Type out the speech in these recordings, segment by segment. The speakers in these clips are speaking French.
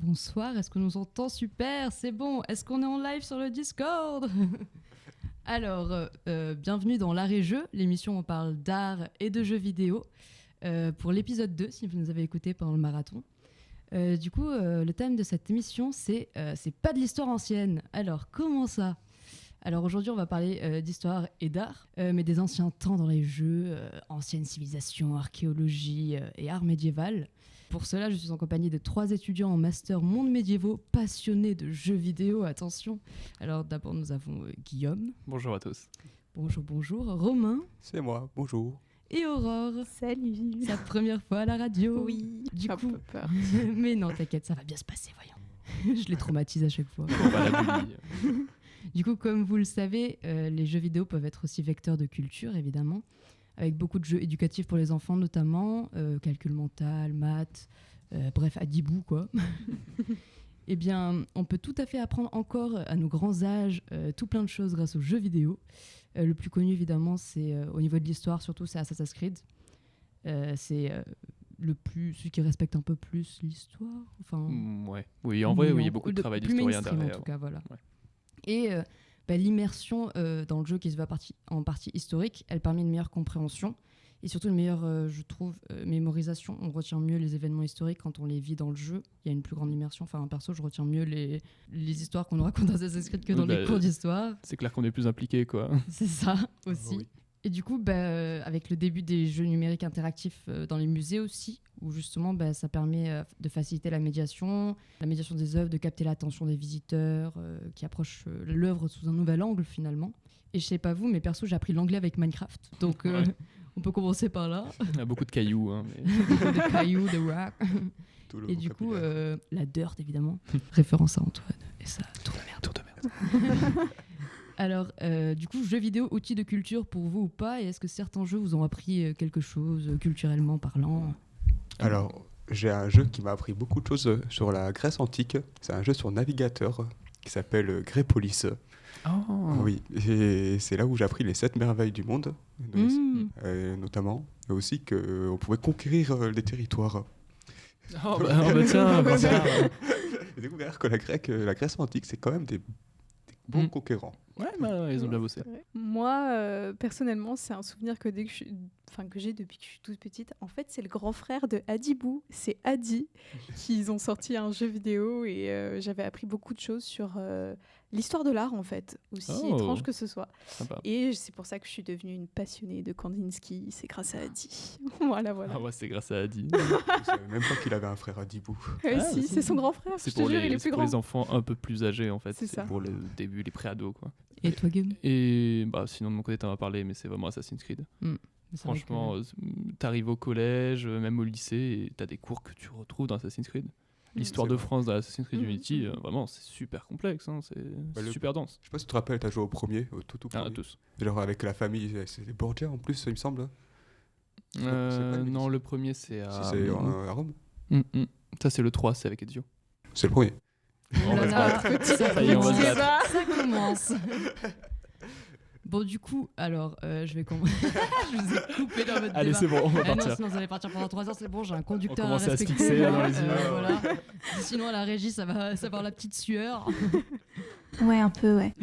bonsoir. Est-ce qu'on nous entend? Super, c'est bon. Est-ce qu'on est en live sur le Discord? Alors, bienvenue dans l'art et jeu, l'émission où on parle d'art et de jeux vidéo. Pour l'épisode 2, si vous nous avez écouté pendant le marathon. Du coup, le thème de cette émission, c'est pas de l'histoire ancienne. Alors, comment ça? Alors aujourd'hui, on va parler d'histoire et d'art, mais des anciens temps dans les jeux, anciennes civilisations, archéologie et art médiéval. Pour cela, je suis en compagnie de 3 étudiants en master mondes médiévaux, passionnés de jeux vidéo, attention. Alors d'abord, nous avons Guillaume. Bonjour à tous. Bonjour. Romain. C'est moi, bonjour. Et Aurore. Salut. Sa première fois à la radio. Oui, Du j'ai coup, un peu peur. mais non, t'inquiète, ça va bien se passer, voyons. Je les traumatise à chaque fois. On va la bully. Du coup, comme vous le savez, les jeux vidéo peuvent être aussi vecteurs de culture, évidemment, avec beaucoup de jeux éducatifs pour les enfants, notamment calcul mental, maths, bref, à 10 bouts, quoi. Eh bien, on peut tout à fait apprendre encore à nos grands âges tout plein de choses grâce aux jeux vidéo. Le plus connu, évidemment, c'est au niveau de l'histoire, surtout, c'est Assassin's Creed. C'est celui qui respecte un peu plus l'histoire. Enfin, Ouais. Oui, en vrai, oui, il y a beaucoup de travail d'historien derrière. En tout cas, voilà. Ouais. Et l'immersion dans le jeu qui se veut en partie historique, elle permet une meilleure compréhension et surtout une meilleure, je trouve, mémorisation. On retient mieux les événements historiques quand on les vit dans le jeu. Il y a une plus grande immersion. Enfin, perso, je retiens mieux les histoires qu'on nous raconte dans Assassin's Creed que dans les cours d'histoire. C'est clair qu'on est plus impliqué, quoi. C'est ça aussi. Oui. Et du coup, avec le début des jeux numériques interactifs dans les musées aussi, où justement ça permet de faciliter la médiation des œuvres, de capter l'attention des visiteurs qui approchent l'œuvre sous un nouvel angle finalement. Et je sais pas vous, mais perso, j'ai appris l'anglais avec Minecraft. Donc Ouais. on peut commencer par là. Il y a beaucoup de cailloux. Hein, mais... Des cailloux, des rocks. Tout le Et du coup, vocabulaire. la dirt évidemment. Référence à Antoine. Et ça, tour de merde. Tour de merde. Alors, du coup, jeux vidéo, outils de culture pour vous ou pas? Et est-ce que certains jeux vous ont appris quelque chose culturellement parlant? Alors, j'ai un jeu qui m'a appris beaucoup de choses sur la Grèce antique. C'est un jeu sur navigateur qui s'appelle Grépolis. Oh. Oui, et c'est là où j'ai appris les 7 merveilles du monde, notamment, et aussi qu'on pouvait conquérir les territoires. Oh, bah tiens, bah, ça. J'ai découvert que la Grèce antique, c'est quand même des bons conquérants. Ouais, bah, ils ont bien bossé. Moi, personnellement, c'est un souvenir que j'ai depuis que je suis toute petite. En fait, c'est le grand frère de Hadibou. C'est Hadi qu'ils ont sorti un jeu vidéo et j'avais appris beaucoup de choses sur l'histoire de l'art, en fait, aussi étrange que ce soit. Sympa. Et c'est pour ça que je suis devenue une passionnée de Kandinsky. C'est grâce à Hadi. voilà. Ah ouais, c'est grâce à Adi. Je savais même pas qu'il avait un frère Hadibou. Si, c'est son grand frère. C'est je te pour, jure, il est c'est plus pour grand. les enfants un peu plus âgés, en fait. C'est ça. pour le début, les pré-ados, quoi. Et toi, Guillaume? Et sinon, de mon côté, t'en as parlé, mais c'est vraiment Assassin's Creed. C'est vrai Franchement, t'arrives au collège, même au lycée, et t'as des cours que tu retrouves dans Assassin's Creed. L'histoire C'est de vrai. France dans Assassin's Creed Unity, vraiment, c'est super complexe, hein, c'est le- super dense. Je sais pas si tu te rappelles, t'as joué au premier, au tout premier. Ah, tous. Genre avec la famille, c'est les Borgia en plus, il me semble. C'est pas une Non, édition. le premier, c'est à... Si c'est à Rome. Ça, c'est le 3, c'est avec Ezio. C'est le premier. On va se battre. Ça y est, on va se battre. Ça commence. Bon, du coup, alors, je vais commencer. Je vous ai coupé dans votre Allez, débat. c'est bon, on va Non, partir. sinon vous allez partir pendant 3 heures, c'est bon, j'ai un On conducteur à commence à se respecter. fixer là, dans les yeux. Voilà. Sinon, à la régie, ça va avoir la petite sueur. Ouais, un peu, ouais.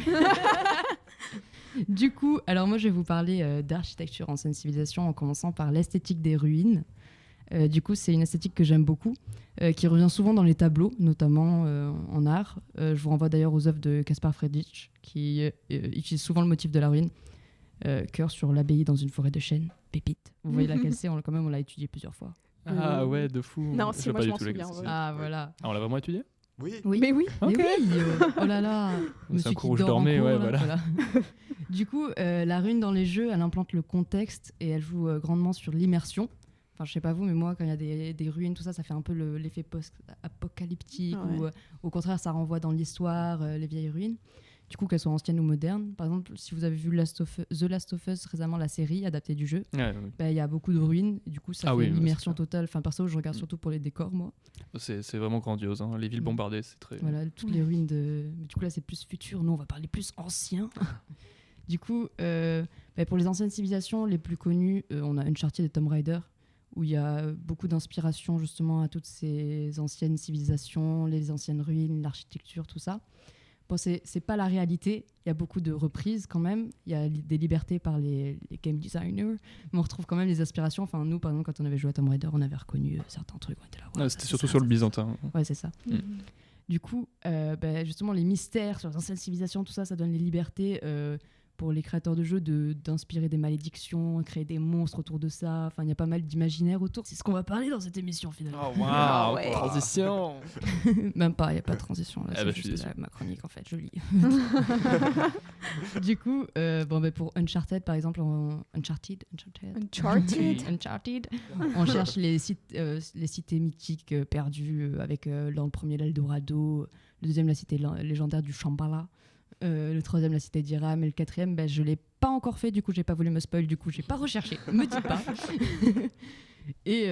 Du coup, alors moi, je vais vous parler d'architecture ancienne civilisation en commençant par l'esthétique des ruines. Du coup, c'est une esthétique que j'aime beaucoup, qui revient souvent dans les tableaux, notamment en art. Je vous renvoie d'ailleurs aux œuvres de Caspar Friedrich, qui utilise souvent le motif de la ruine. Cœur sur l'abbaye dans une forêt de chênes, pépite. Vous voyez laquelle c'est, quand même, on l'a étudié plusieurs fois. Ah ouais, de fou. Non, Je si, sais moi, pas je du m'en tout lequel souviens, c'est. ouais. Ah, voilà. Ah, on l'a vraiment étudié? Oui. Oui. Mais oui. Mais Ok. oui, oh là là. C'est Monsieur un qui cours où je dort en dormais, cours, ouais, là, voilà. Du coup, la rune dans les jeux, elle implante le contexte et elle joue grandement sur l'immersion. Enfin, je sais pas vous, mais moi, quand il y a des ruines, tout ça, ça fait un peu l'effet post-apocalyptique Ouais. ou au contraire, ça renvoie dans l'histoire, les vieilles ruines. Du coup, qu'elles soient anciennes ou modernes. Par exemple, si vous avez vu The Last of Us récemment, la série adaptée du jeu, Ouais, il y a beaucoup de ruines. Et du coup, ça Ah fait oui, l'immersion c'est clair. totale. Enfin, perso, je regarde surtout pour les décors, moi. c'est vraiment grandiose. Hein. Les villes bombardées, c'est très... Voilà, toutes les ruines de... Mais du coup, là, c'est plus futur. Nous, on va parler plus ancien. Du coup, pour les anciennes civilisations les plus connues, on a Uncharted et Tomb Raider, où il y a beaucoup d'inspiration justement à toutes ces anciennes civilisations, les anciennes ruines, l'architecture, tout ça. Bon, c'est pas la réalité, il y a beaucoup de reprises quand même, il y a des libertés par les game designers, mais on retrouve quand même les aspirations. Enfin, nous, par exemple, quand on avait joué à Tomb Raider, on avait reconnu certains trucs. On était là, ouais, C'était surtout sur le byzantin. Ouais, c'est ça. Du coup, justement, les mystères sur les anciennes civilisations, tout ça, ça donne les libertés pour les créateurs de jeux d'inspirer des malédictions, créer des monstres autour de ça. Enfin, il y a pas mal d'imaginaire autour. C'est ce qu'on va parler dans cette émission, finalement. Oh, waouh, transition. Même pas, il n'y a pas de transition. Là, je suis déçu. ma chronique, en fait, je lis. Du coup, pour Uncharted, par exemple, Uncharted, on cherche les cités mythiques perdues avec dans le premier l'Eldorado, le deuxième la cité légendaire du Shambhala, le troisième la cité d'Iram et le quatrième je l'ai pas encore fait, du coup j'ai pas voulu me spoil, du coup j'ai pas recherché, me dites pas. Et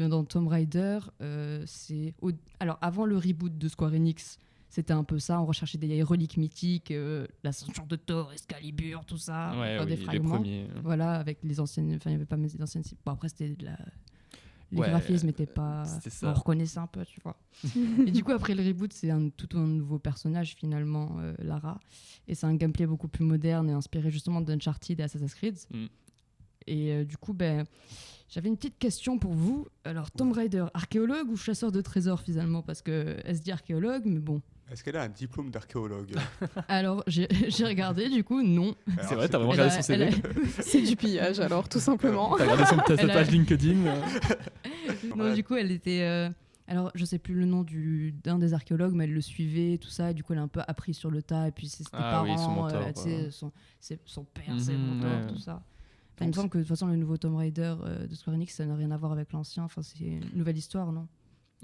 dans Tomb Raider, alors avant le reboot de Square Enix, c'était un peu ça, on recherchait des reliques mythiques, la ceinture de Thor, Excalibur, tout ça, des fragments. Les premiers. Voilà, avec les anciennes, enfin il y avait pas mal d'anciennes. Bon, après c'était les graphismes n'étaient pas, on reconnaissait un peu, tu vois. Et du coup après le reboot, c'est tout un nouveau personnage finalement, Lara, et c'est un gameplay beaucoup plus moderne et inspiré justement d'Uncharted et Assassin's Creed. Et du coup j'avais une petite question pour vous. Alors Tomb Raider, archéologue ou chasseur de trésors finalement, parce que elle se dit archéologue, mais bon. Est-ce qu'elle a un diplôme d'archéologue? Alors, j'ai regardé, du coup, non. C'est vrai, t'as vraiment regardé son CV. C'est du pillage, alors, tout simplement. T'as regardé sa page LinkedIn. Non, du coup, elle était... Alors, je sais plus le nom d'un des archéologues, mais elle le suivait, tout ça. Et du coup, elle a un peu appris sur le tas. Et puis, c'est ses parents, son mentor, son père, ses mentors, tout ça. Enfin, il me semble que, de toute façon, le nouveau Tomb Raider de Square Enix, ça n'a rien à voir avec l'ancien. Enfin, c'est une nouvelle histoire, non?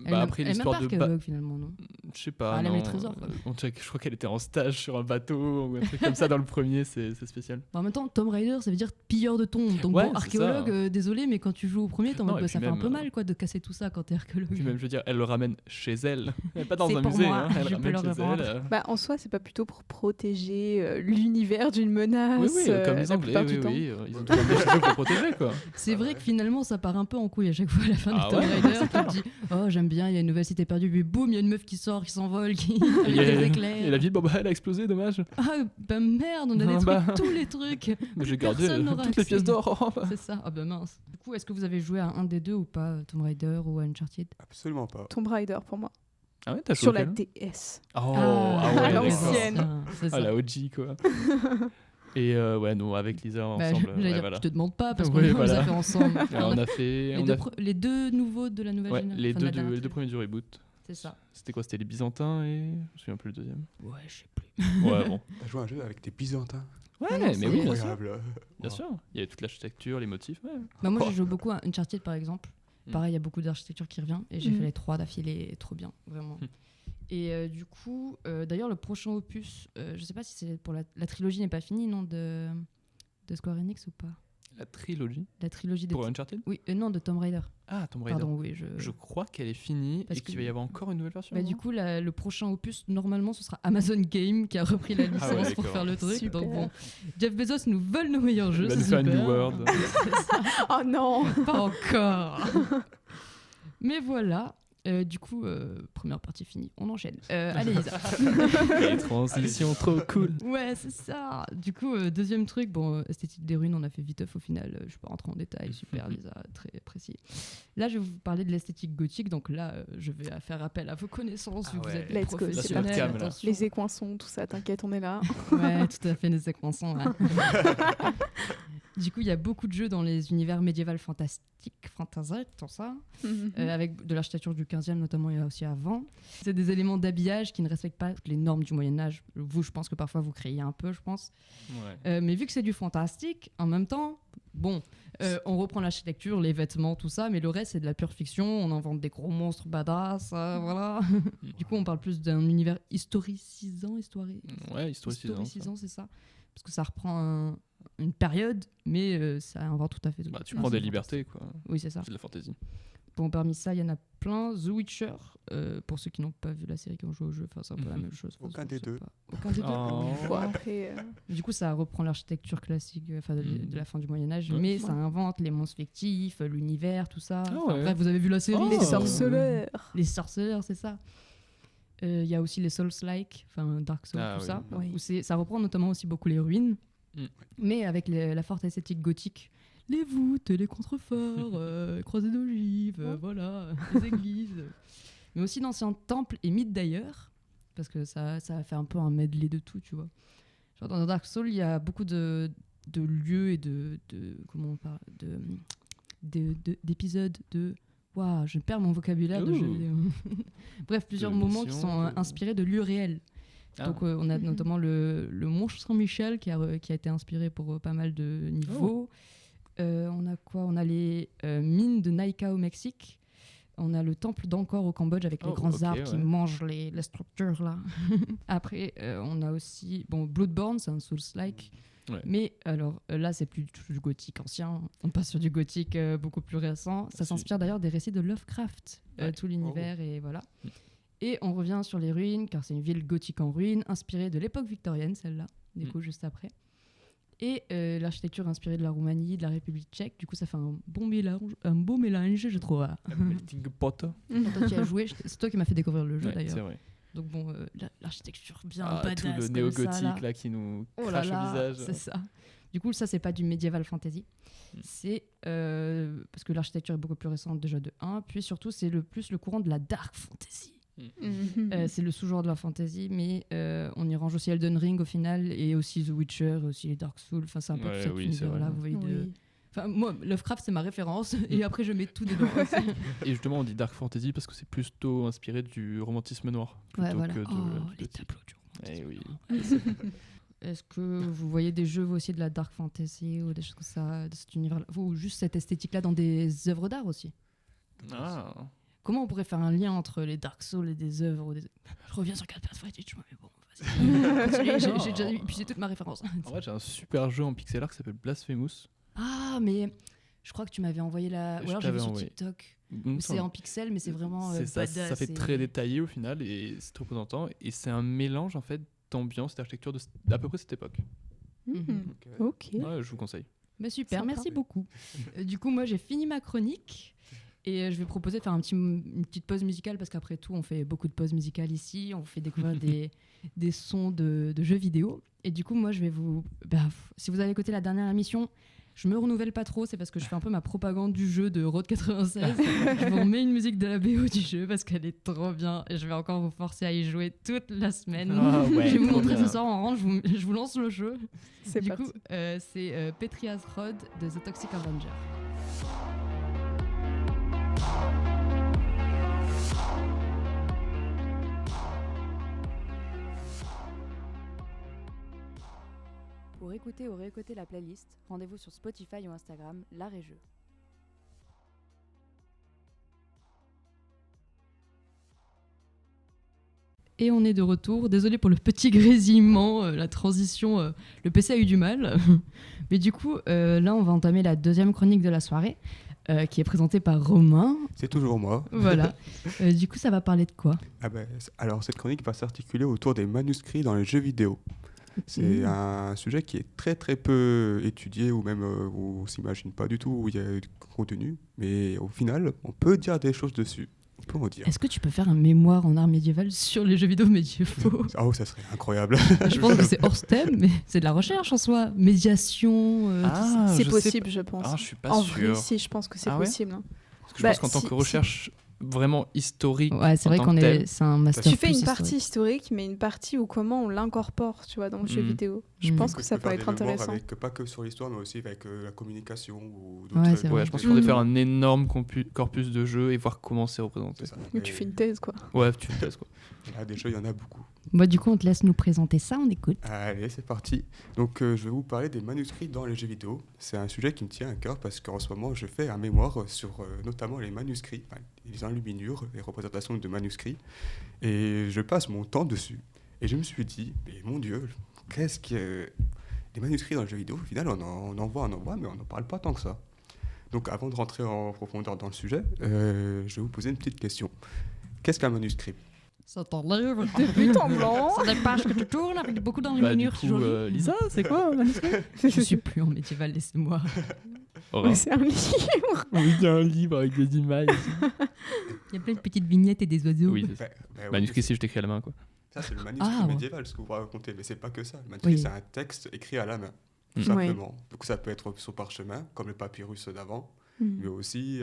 Après l'histoire de archéologue finalement, non? Je sais pas. Elle aime les trésors, quoi. Je crois qu'elle était en stage sur un bateau ou un truc comme ça dans le premier, c'est spécial. En même temps, Tomb Raider, ça veut dire pilleur de tombes. Donc bon, archéologue, désolé, mais quand tu joues au premier, ça fait un peu mal quoi, de casser tout ça quand t'es archéologue. Puis même, je veux dire, elle le ramène chez elle, pas dans un musée. Elle le ramène chez elle. En soi, c'est pas plutôt pour protéger l'univers d'une menace. Oui, comme les Anglais, oui. Ils ont tout ramené chez eux pour protéger, quoi. C'est vrai que finalement, ça part un peu en couille à chaque fois à la fin de Tomb Raider. Tu te dis, oh, j'aime bien, il y a une nouvelle cité perdue, puis boum, il y a une meuf qui sort, qui s'envole, qui avec des éclairs. Et la ville, elle a explosé, dommage. Ah, merde, on a détruit tous les trucs. Mais j'ai gardé toutes les pièces d'or. C'est ça, mince. Du coup, est-ce que vous avez joué à un des deux ou pas, Tomb Raider ou Uncharted? Absolument pas. Tomb Raider pour moi. Ah ouais, t'as sur la DS. Ouais, l'ancienne. La OG, quoi. Et non, avec Lisa ensemble. Je te demande pas parce qu'on les a fait ensemble. On a fait les deux nouveaux de la nouvelle génération. Les deux premiers du reboot. C'est ça. C'était quoi? C'était les Byzantins et je me souviens plus le deuxième. Ouais, je sais plus. Ouais, bon. T'as joué à un jeu avec des Byzantins? Ouais, mais oui, bien sûr. Incroyable. Bien sûr. Il y avait toute l'architecture, les motifs. Ouais. Moi, je joue beaucoup à Uncharted par exemple. Pareil, il y a beaucoup d'architecture qui revient et j'ai fait les 3 d'affilée, trop bien, vraiment. Et du coup, d'ailleurs, le prochain opus, je sais pas si c'est pour la trilogie n'est pas finie, non, de Square Enix ou pas? La trilogie de pour Uncharted? Oui, non, de Tomb Raider. Ah, Tomb Raider. Pardon, oui, je crois qu'elle est finie et qu'il va y avoir encore une nouvelle version. Du coup, le prochain opus, normalement, ce sera Amazon Game qui a repris la licence pour faire le truc. Super. Donc bon, Jeff Bezos nous vole nos meilleurs jeux. Il va nous faire une New World. Oh non, pas encore. Mais voilà. Du coup, première partie finie, on enchaîne. Allez, Isa. Les transitions trop cool. Ouais, c'est ça. Du coup, deuxième truc, esthétique des ruines, on a fait viteuf au final. Je peux rentrer en détail, super, Lisa, très précis. Là, je vais vous parler de l'esthétique gothique. Donc là, je vais faire appel à vos connaissances. Vu que vous êtes let's go, professionnels. Les écoinçons, tout ça, t'inquiète, on est là. Ouais, tout à fait, les écoinçons. Ouais. Du coup, il y a beaucoup de jeux dans les univers médiévals fantastiques, tout ça, avec de l'architecture du 15e notamment et aussi avant. C'est des éléments d'habillage qui ne respectent pas les normes du Moyen-Âge. Vous, je pense que parfois vous créez un peu, je pense. Ouais. Mais vu que c'est du fantastique, en même temps, on reprend l'architecture, les vêtements, tout ça, mais le reste, c'est de la pure fiction. On invente des gros monstres badass, voilà. Du coup, on parle plus d'un univers historicisant, historicisant, c'est ça. Parce que ça reprend une période, mais ça invente tout à fait. Tu prends des libertés, quoi. Oui, c'est ça. C'est de la fantaisie. Bon, parmi ça, il y en a plein. The Witcher, pour ceux qui n'ont pas vu la série, qui ont joué au jeu, c'est un peu la même chose. Aucun des deux. Aucun des deux. Oh. Bon, après, Du coup, ça reprend l'architecture classique de la fin du Moyen-Âge, Ouais. mais ça invente les monstres fictifs, l'univers, tout ça. Ah Enfin, ouais. bref, vous avez vu la série. les Oh. sorceleurs. Les sorceleurs, c'est ça. Il y a aussi les Souls-like, enfin Dark Souls, Ah tout oui. ça. Oui. Où ça reprend notamment aussi beaucoup les ruines, mais avec la forte esthétique gothique. Les voûtes, les contreforts, croisées d'ogives, voilà, les églises. Mais aussi d'anciens temples et mythes d'ailleurs, parce que ça a fait un peu un medley de tout, tu vois. Genre dans Dark Souls, il y a beaucoup de lieux et comment on parle, d'épisodes de... Waouh, je perds mon vocabulaire de Ouh. jeux vidéo. Bref, plusieurs De moments qui missions, sont de- inspirés de lieux réels. Ah. Donc on a notamment le Mont Saint-Michel qui a été inspiré pour pas mal de niveaux. On a quoi ? On a les mines de Naika au Mexique. On a le temple d'Angkor au Cambodge avec les Oh, grands ok, arbres qui ouais. mangent les structures là. Après, on a aussi Bloodborne, c'est un Souls-like. Ouais. Mais alors là, c'est plus du gothique ancien. On passe sur du gothique beaucoup plus récent. Ça Si. s'inspire d'ailleurs des récits de Lovecraft, Ouais. tout l'univers et voilà. Mm. Et on revient sur les ruines, car c'est une ville gothique en ruine, inspirée de l'époque victorienne, celle-là, du coup, juste après. Et l'architecture inspirée de la Roumanie, de la République tchèque. Du coup, ça fait un beau mélange, je trouve. Un melting pot. Toi, tu as joué, c'est toi qui m'as fait découvrir le jeu Ouais, d'ailleurs. c'est vrai. Donc bon, l'architecture bien Ah, badass tout le comme néo-gothique ça, là. là qui nous Oh là crache là, au visage. c'est ça. Du coup, ça, c'est pas du médiéval fantasy. C'est parce que l'architecture est beaucoup plus récente déjà de 1. Puis surtout, c'est plus le courant de la dark fantasy. C'est le sous-genre de la fantasy, mais on y range aussi Elden Ring au final, et aussi The Witcher, aussi les Dark Souls. Enfin, c'est un peu Ouais, tout cet oui, c'est univers-là. vrai. Vous voyez de... Oui. Enfin, moi, Lovecraft, c'est ma référence, et après, je mets tout dedans. Et justement, on dit dark fantasy parce que c'est plutôt inspiré du romantisme noir plutôt Ouais, voilà. que de Oh, la les gothique. tableaux du Eh oui. Est-ce que vous voyez des jeux vous aussi de la dark fantasy ou des choses comme ça, de cet univers-là, ou juste cette esthétique-là dans des œuvres d'art aussi? Ah. Comment on pourrait faire un lien entre les Dark Souls et des œuvres ou des... Je reviens sur 4 Pass Fighters, mais bon, vas-y. J'ai déjà épuisé toute ma référence. En vrai, j'ai un super jeu en pixel art qui s'appelle Blasphemous. Ah, mais je crois que tu m'avais envoyé la... Je Ou alors j'ai vu t'avais sur envoyé. TikTok. Mm, Où c'est en pixels, mais c'est vraiment C'est ça, badass. ça fait et- très détaillé au final et c'est trop représentant. Et c'est un mélange en fait d'ambiance et d'architecture d'à peu près cette époque. Mhm. Ok. Ouais, je vous conseille. Bah super, Sympa. merci beaucoup. Du coup, moi, j'ai fini ma chronique et je vais proposer de faire une petite pause musicale parce qu'après tout, on fait beaucoup de pauses musicales ici. On fait découvrir des sons de jeux vidéo. Et du coup, moi, je vais vous... si vous avez écouté la dernière émission, je me renouvelle pas trop. C'est parce que je fais un peu ma propagande du jeu de Road 96. Je vous remets une musique de la BO du jeu parce qu'elle est trop bien. Et je vais encore vous forcer à y jouer toute la semaine. Ah ouais, je vais vous trop montrer bien. ce soir en rentre. Je vous lance le jeu. C'est Du parti. coup, c'est Petria's Road de The Toxic Avenger. Pour écouter ou réécouter la playlist, rendez-vous sur Spotify ou Instagram, l'art et jeu. Et on est de retour. Désolé pour le petit grésillement, la transition, le PC a eu du mal. Mais du coup, là, on va entamer la deuxième chronique de la soirée, qui est présentée par Romain. C'est toujours moi. Voilà. Du coup, ça va parler de quoi? Alors, cette chronique va s'articuler autour des manuscrits dans les jeux vidéo. C'est un sujet qui est très très peu étudié ou même où on s'imagine pas du tout où il y a du contenu. Mais au final, on peut dire des choses dessus. On peut en dire. Est-ce que tu peux faire un mémoire en art médiéval sur les jeux vidéo médiévaux? Oh, ça serait incroyable. Je pense que c'est hors STEM, mais c'est de la recherche en soi. Médiation, tout ça. C'est je sais possible, pas. je pense. Ah, je suis pas en sûr. vrai, si, je pense que c'est Ah ouais possible. hein. Parce que je Bah, pense qu'en tant si- que recherche vraiment historique, Ouais, c'est en vrai tant qu'on que telle, est. C'est un master. Tu fais une partie historique, mais une partie où comment on l'incorpore, tu vois, dans le jeu Mhm. vidéo. Je Mhm. pense que ça peut faire être des mémoires intéressant. avec, pas que sur l'histoire, mais aussi avec la communication ou Ouais, d'autres. c'est vrai. ouais, je pense qu'il faudrait Mhm. faire un énorme corpus de jeux et voir comment c'est représenté. C'est ça. Ou tu fais une thèse, quoi. Ouais, tu me testes quoi. Là, déjà, il y en a beaucoup. Bon, du coup, on te laisse nous présenter ça, on écoute. Allez, c'est parti. Donc, je vais vous parler des manuscrits dans les jeux vidéo. C'est un sujet qui me tient à cœur parce qu'en ce moment, je fais un mémoire sur notamment les manuscrits, enfin, les enluminures, les représentations de manuscrits. Et je passe mon temps dessus. Et je me suis dit, mais mon Dieu, qu'est-ce que... Les manuscrits dans les jeux vidéo, au final, on en voit, mais on n'en parle pas tant que ça. Donc avant de rentrer en profondeur dans le sujet, je vais vous poser une petite question. Qu'est-ce qu'un manuscrit ? Ça t'enlève. De but en blanc. C'est des pages que tu tournes avec beaucoup Bah, du d'enluminure. coup, joli. Lisa, c'est quoi un manuscrit? Je suis plus en médiéval, laissez-moi. Ouais, c'est un livre. Oui, il y a un livre avec des images. Il y a plein de petites vignettes et des oiseaux. Oui, c'est ça. Ouais, Manuscrit, si je t'écris à la main, quoi. Ça, c'est le manuscrit Ah, ouais. médiéval, ce que vous racontez, mais c'est pas que ça. Le manuscrit, Oui. c'est un texte écrit à la main, tout Mm. simplement. Donc ça peut être sur parchemin, comme le papyrus d'avant, mais Mm. aussi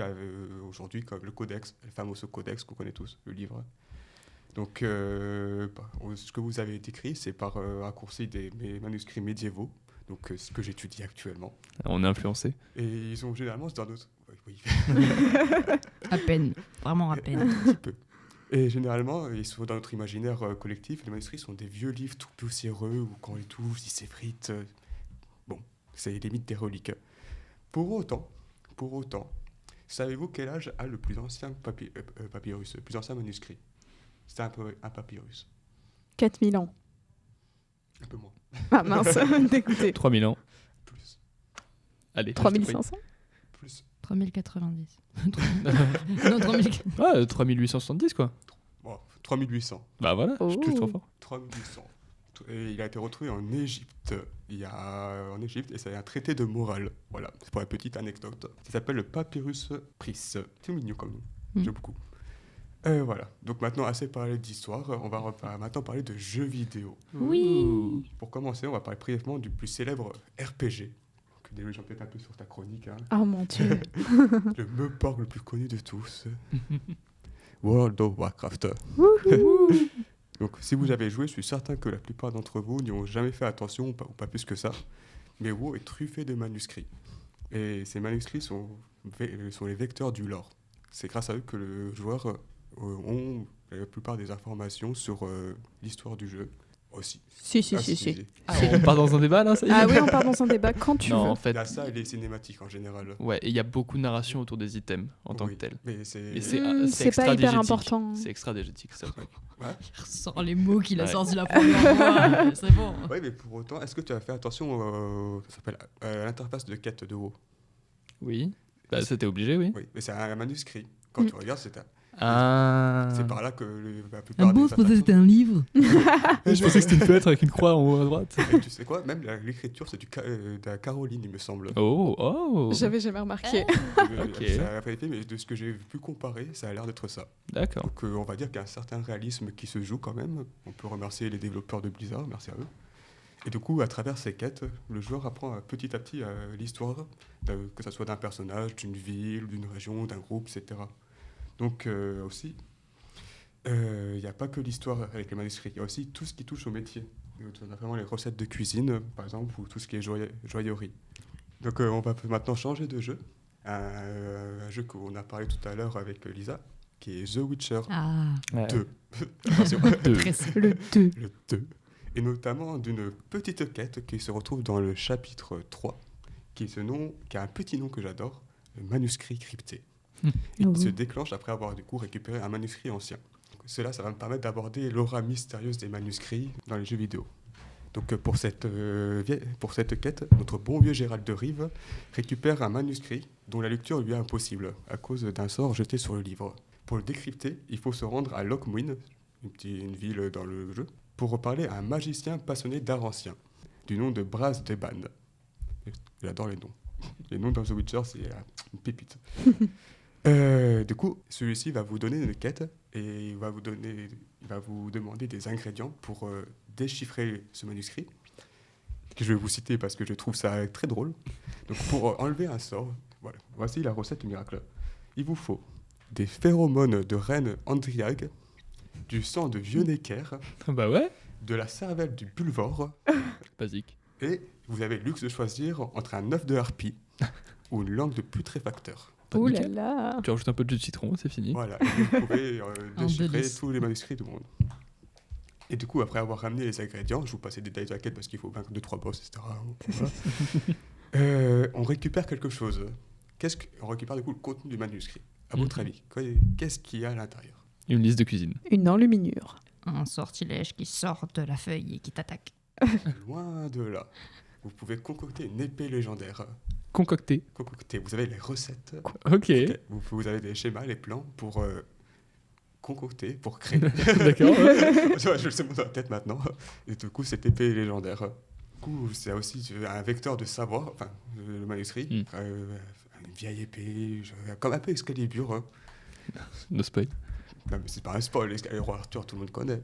aujourd'hui comme le codex, le fameux codex qu'on connaît tous, le livre. Donc ce que vous avez décrit, c'est par raccourci mes manuscrits médiévaux, donc ce que j'étudie actuellement. On est influencé. Et ils ont généralement dans notre... Oui, À peine, vraiment à peine. un petit peu. Et généralement, ils sont dans notre imaginaire collectif. Les manuscrits sont des vieux livres tout poussiéreux où quand on les touche, ils s'effritent. Bon, c'est limite des reliques. Pour autant, savez-vous quel âge a le plus ancien papyrus, le plus ancien manuscrit? C'est un papyrus. 4000 ans. Un peu moins. Ah mince, dégoûté. 3000 ans. Plus. Allez. 3500. Plus. 3090. Non, 3000. Ah, 3870, quoi. Bon, 3800. Bah voilà, je suis Oh. trop fort. 3800. Et il a été retrouvé en Égypte. Et c'est un traité de morale. Voilà, c'est pour la petite anecdote. Ça s'appelle le papyrus Pris. C'est mignon comme nom. J'aime beaucoup. Voilà. Donc maintenant, assez parlé d'histoire. On va maintenant parler de jeux vidéo. Oui. Pour commencer, on va parler brièvement du plus célèbre RPG. Que des gens peut-être un peu sur ta chronique. Hein. Oh mon dieu. Le meuport le plus connu de tous. World of Warcraft. Donc, si vous avez joué, je suis certain que la plupart d'entre vous n'y ont jamais fait attention, ou pas plus que ça. Mais WoW est truffé de manuscrits. Et ces manuscrits sont les vecteurs du lore. C'est grâce à eux que les joueurs ont la plupart des informations sur l'histoire du jeu aussi. Si. Ah, on part dans un débat, là, ça y est? Ah oui, on part dans un débat quand tu Non, veux. en fait, Il y a ça et les cinématiques en général. ouais, et il y a beaucoup de narration autour des items en tant Oui, que tel. Mais c'est... Mais C'est c'est pas hyper extra-dégétique. important. C'est extra-dégétique, ça. Je ressens les mots qu'il a Ouais. sortis la première fois. C'est bon. Oui, mais pour autant, est-ce que tu as fait attention ça s'appelle, à l'interface de quête de WoW? Oui. Bah, c'était obligé, oui. Oui, mais c'est un manuscrit. Quand tu regardes, Ah. c'est par là que la plupart Un beau, je pensais que c'était un livre. Je pensais que c'était une fenêtre avec une croix en haut à droite. Et tu sais quoi, même l'écriture, c'est de la Caroline, il me semble. Oh. J'avais jamais remarqué. Ok. Ça a pas été, mais de ce que j'ai pu comparer, ça a l'air d'être ça. D'accord. Donc on va dire qu'il y a un certain réalisme qui se joue quand même. On peut remercier les développeurs de Blizzard, merci à eux. Et du coup, à travers ces quêtes, le joueur apprend petit à petit l'histoire, que ce soit d'un personnage, d'une ville, d'une région, d'un groupe, etc. Donc aussi, il n'y a pas que l'histoire avec les manuscrits, il y a aussi tout ce qui touche au métier. Notamment les recettes de cuisine, par exemple, ou tout ce qui est joaillerie. Donc on va maintenant changer de jeu. Un jeu qu'on a parlé tout à l'heure avec Lisa, qui est The Witcher Ah, 2. Attention, précis. Le 2. le 2. Et notamment d'une petite quête qui se retrouve dans le chapitre 3, qui a un petit nom que j'adore, le manuscrit crypté. Et Oh. qui se déclenche après avoir du coup récupéré un manuscrit ancien. Donc, ça va me permettre d'aborder l'aura mystérieuse des manuscrits dans les jeux vidéo. Donc pour cette quête, notre bon vieux Gérald de Rive récupère un manuscrit dont la lecture lui est impossible à cause d'un sort jeté sur le livre. Pour le décrypter, il faut se rendre à Lockmuin, une ville dans le jeu, pour reparler à un magicien passionné d'art ancien, du nom de Braz Deban. J'adore les noms. Les noms dans The Witcher, c'est une pépite. Du coup, celui-ci va vous donner une quête et il va vous demander des ingrédients pour déchiffrer ce manuscrit, que je vais vous citer parce que je trouve ça très drôle. Donc pour enlever un sort, voilà, voici la recette miracle. Il vous faut des phéromones de reine Andriag, du sang de vieux Necker, Bah ouais. de la cervelle du Bulvor, Basique. et vous avez le luxe de choisir entre un œuf de harpie ou une langue de putréfacteur. Ouh là Nickel. là. Tu rajoutes un peu de jus de citron, c'est fini. Voilà, et vous pouvez Un déchiffrer délice. tous les manuscrits du monde. Et du coup, après avoir ramené les ingrédients, je vous passe les détails de la quête parce qu'il faut vaincre 2-3 boss, etc. Voilà. On récupère quelque chose. On récupère du coup le contenu du manuscrit. À votre avis, qu'est-ce qu'il y a à l'intérieur? Une liste de cuisine. Une enluminure. Un sortilège qui sort de la feuille et qui t'attaque. Loin de là. Vous pouvez concocter une épée légendaire. Concocté. Vous avez les recettes. Ok. Vous avez des schémas, les plans pour concocter, pour créer. D'accord. Je le sais dans la tête maintenant. Et du coup, cette épée légendaire. Du coup, c'est aussi un vecteur de savoir, enfin, le manuscrit. Une vieille épée, comme un peu Excalibur. No spoil. Non, mais c'est pas un spoil, le roi Arthur, tout le monde connaît.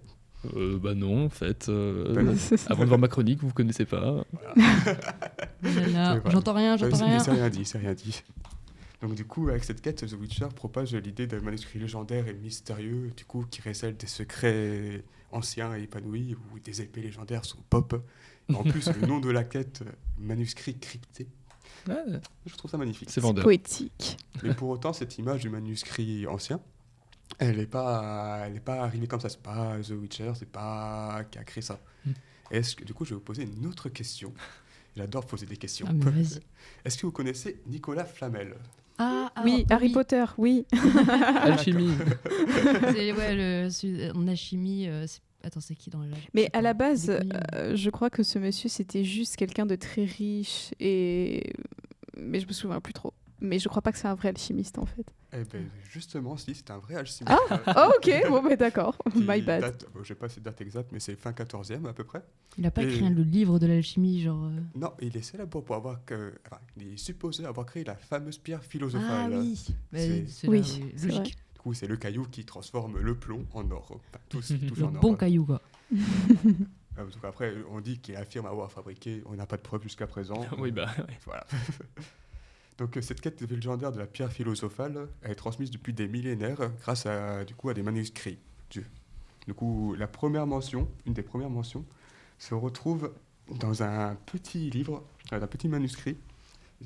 Bah non, en fait. non. Avant de voir ma chronique, vous connaissez pas. Voilà. J'entends rien. C'est rien dit. Donc du coup, avec cette quête, The Witcher propage l'idée d'un manuscrit légendaire et mystérieux, du coup, qui révèle des secrets anciens et épanouis, où des épées légendaires sont pop. En plus, le nom de la quête, manuscrit crypté, je trouve ça magnifique. C'est vendeur. Poétique. Mais pour autant, cette image du manuscrit ancien, elle n'est pas arrivée comme ça. C'est pas The Witcher, c'est pas qui a créé ça. Est-ce que, du coup, je vais vous poser une autre question. J'adore poser des questions. Ah, mais vas-y. Est-ce que vous connaissez Nicolas Flamel? Oui, Harry Potter, oui. Alchimie. En alchimie. Attends, c'est qui dans le. Mais à la base, Il est connu. je crois que ce monsieur, c'était juste quelqu'un de très riche. Mais je me souviens plus trop. Mais je crois pas que c'est un vrai alchimiste, en fait. Eh ben, justement, si, c'est un vrai alchimiste. Ah, ok, bon, bah, d'accord. qui My bad. date, je sais pas si date exacte, mais c'est fin 14e à peu près. Il a pas Et- écrit le livre de l'alchimie, genre. Non, il est célèbre pour il est supposé avoir créé la fameuse pierre philosophale. Ah oui. Bah, C'est- c'est Oui, là, c'est vrai. logique. Du coup, c'est le caillou qui transforme le plomb en or. Enfin, tous Le en or. bon caillou, quoi. Donc après, on dit qu'il affirme avoir fabriqué, on n'a pas de preuves jusqu'à présent. Oui, bah. Ouais. Voilà. Donc cette quête légendaire de la pierre philosophale, elle est transmise depuis des millénaires grâce à des manuscrits. Du coup, une des premières mentions, se retrouve dans un petit livre, un petit manuscrit.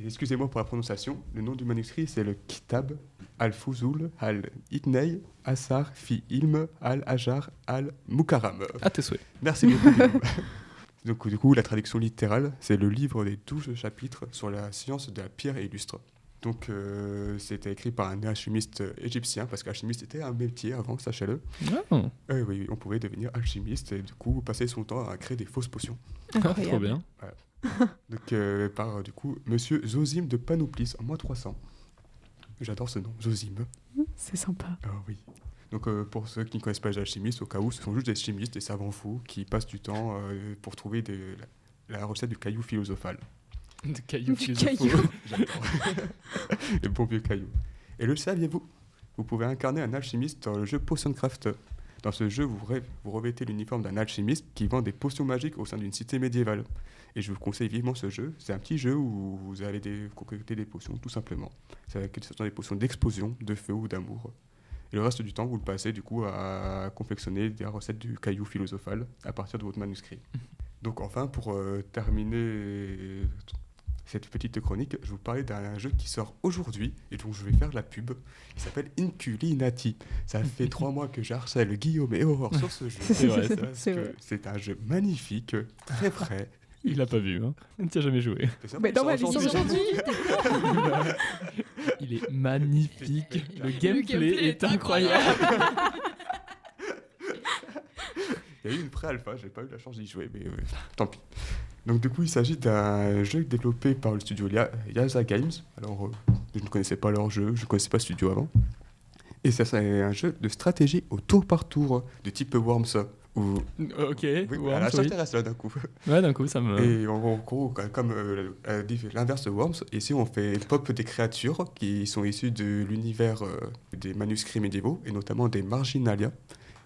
Excusez-moi pour la prononciation. Le nom du manuscrit, c'est le Kitab al-Fuzul al-Itnei Asar fi Ilm al-Ajar al-Mukarram. À tes souhaits. Merci beaucoup. Guillaume. Donc, du coup, la traduction littérale, c'est le livre des 12 chapitres sur la science de la pierre illustre. Donc, c'était écrit par un alchimiste égyptien, parce qu'alchimiste était un métier avant, sachez-le. Oh, Oui, on pouvait devenir alchimiste et du coup passer son temps à créer des fausses potions. Incroyable. trop bien. Donc, par du coup, Monsieur Zosime de Panouplis en moins 300. J'adore ce nom, Zosime. C'est sympa. Ah oui. Donc, pour ceux qui ne connaissent pas les alchimistes, au cas où, ce sont juste des chimistes, des savants fous qui passent du temps pour trouver la recette du caillou philosophal. De cailloux Du philosophaux. caillou. J'adore. Le bon vieux caillou. Et le saviez-vous? Vous pouvez incarner un alchimiste dans le jeu Potioncraft. Dans ce jeu, vous revêtez l'uniforme d'un alchimiste qui vend des potions magiques au sein d'une cité médiévale. Et je vous conseille vivement ce jeu. C'est un petit jeu où vous allez concocter des potions, tout simplement. Ce sont des potions d'explosion, de feu ou d'amour. Et le reste du temps, vous le passez du coup à confectionner des recettes du caillou philosophal à partir de votre manuscrit. Donc enfin, pour terminer cette petite chronique, je vais vous parler d'un jeu qui sort aujourd'hui et dont je vais faire la pub. Il s'appelle Inculinati. Ça fait 3 mois que j'harcèle Guillaume et Aurore sur ce jeu. C'est vrai, ça. Parce C'est que vrai. c'est un jeu magnifique, très frais. Il l'a pas vu, hein. Il n'a jamais joué. Mais dans ma vie, Il est magnifique. Le gameplay gameplay est est incroyable. Il y a eu une pré-alpha, j'ai pas eu la chance d'y jouer, mais tant pis. Donc du coup, il s'agit d'un jeu développé par le studio Yaza Games. Alors, je ne connaissais pas leur jeu, je ne connaissais pas ce studio avant. Et ça, c'est un jeu de stratégie au tour par tour, de type Worms. Ok. Oui, Worms, à la oui. s'intéresse là d'un coup. Ouais, d'un coup, ça me. Et en gros, comme l'inverse de Worms, ici on fait pop des créatures qui sont issues de l'univers des manuscrits médiévaux, et notamment des marginalia.